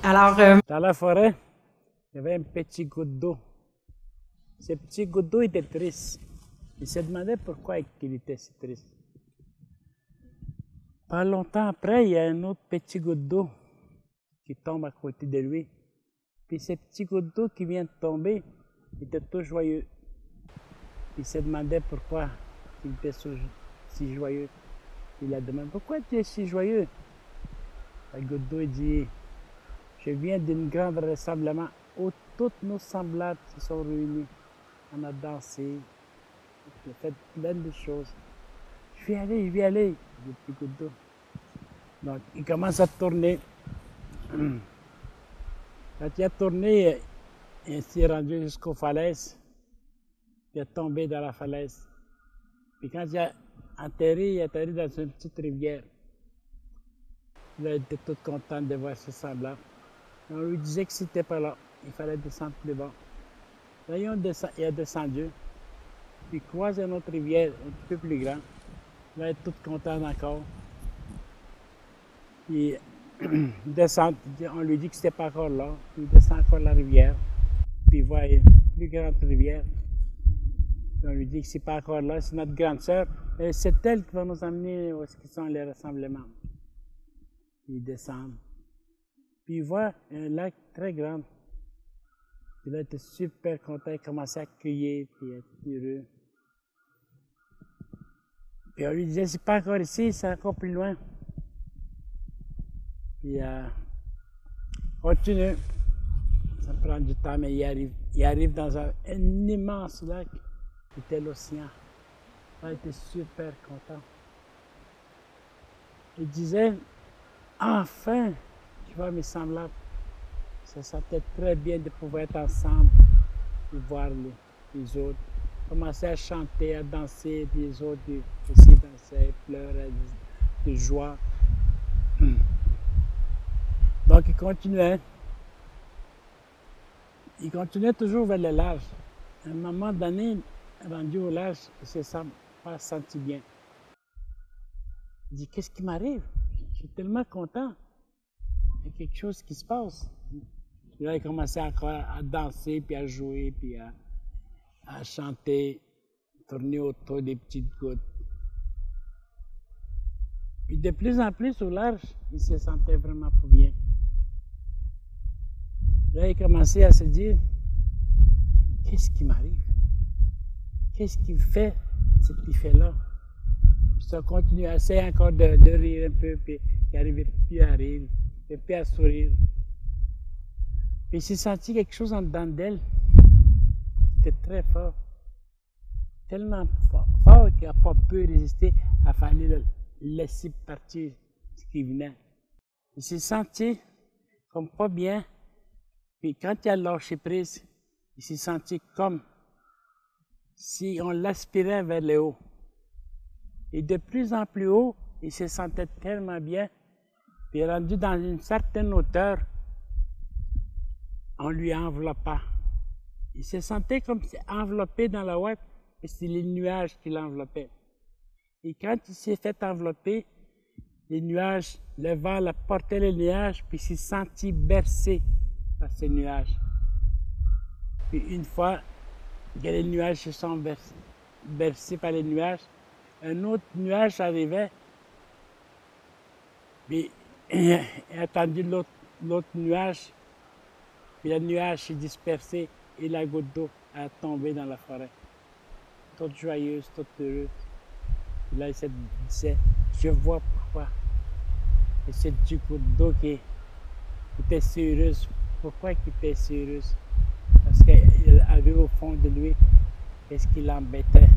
Alors, Dans la forêt, il y avait un petit goutte d'eau. Ce petit goutte d'eau était triste. Il se demandait pourquoi il était si triste. Pas longtemps après, il y a un autre petit goutte d'eau qui tombe à côté de lui. Puis ce petit goutte d'eau qui vient de tomber, il était tout joyeux. Il se demandait pourquoi il était si joyeux. Il a demandé, pourquoi tu es si joyeux? La goutte d'eau dit, je viens d'un grand rassemblement où tous nos semblables se sont réunis. On a dansé, on a fait plein de choses. Je vais aller, dit le petit goutte d'eau. Donc, il commence à tourner. Quand il a tourné, il s'est rendu jusqu'aux falaises. Il est tombé dans la falaise. Puis quand il a atterri, il est atterri dans une petite rivière. Il a été tout content de voir ses semblables. On lui disait que c'était pas là, il fallait descendre plus bas. Là, il a descendu, puis il croise une autre rivière un peu plus grande. Là, il est tout content encore. Puis il descend, on lui dit que c'était pas encore là, puis il descend encore la rivière, puis il voit une plus grande rivière. Puis on lui dit que c'est pas encore là, c'est notre grande sœur, et c'est elle qui va nous amener où sont les rassemblements. Puis il descend. Puis il voit un lac très grand. Puis là, il était super content, il commençait à crier, puis il était heureux. Puis on lui disait, c'est pas encore ici, c'est encore plus loin. Puis continue. Ça prend du temps, mais il arrive dans un immense lac, qui était l'océan. Là, il était super content. Il disait, enfin, tu vois mes semblables. Ça sentait très bien de pouvoir être ensemble et voir les autres. Commencer à chanter, à danser, puis les autres aussi dansaient, pleuraient de joie. Donc il continuait. Il continuait toujours vers le large. À un moment donné, rendu au large, il ne se pas senti bien. Il dit, qu'est-ce qui m'arrive? Je suis tellement content. Il y a quelque chose qui se passe. Puis là, il commençait encore à danser, puis à jouer, puis à chanter, tourner autour des petites gouttes. Puis de plus en plus au large, il se sentait vraiment pas bien. Là, il commençait à se dire, qu'est-ce qui m'arrive? Qu'est-ce qui fait cet effet-là? Puis ça continue à essayer encore de rire un peu, puis il n'arrivait plus à rire, puis à sourire. Puis il s'est senti quelque chose en dedans d'elle. C'était très fort. Tellement fort qu'il n'a pas pu résister à falloir le laisser partir ce qui venait. Il s'est senti comme pas bien. Puis quand il a lâché prise, il s'est senti comme si on l'aspirait vers le haut. Et de plus en plus haut, il se sentait tellement bien. Puis rendu dans une certaine hauteur, on lui enveloppa. Il se sentait comme si enveloppé dans la ouate, et c'est les nuages qui l'enveloppaient. Et quand il s'est fait envelopper, les nuages, le vent l'a porté les nuages, puis il s'est senti bercé par ces nuages. Puis une fois que les nuages se sont bercés par les nuages, un autre nuage arrivait, puis il a attendu l'autre nuage, puis le nuage s'est dispersé et la goutte d'eau a tombé dans la forêt. Toute joyeuse, toute heureuse. Et là, il se disait, je vois pourquoi. Et cette goutte d'eau qui était si heureuse. Pourquoi il était si heureuse? Parce qu'il avait au fond de lui, qu'est-ce qui l'embêtait?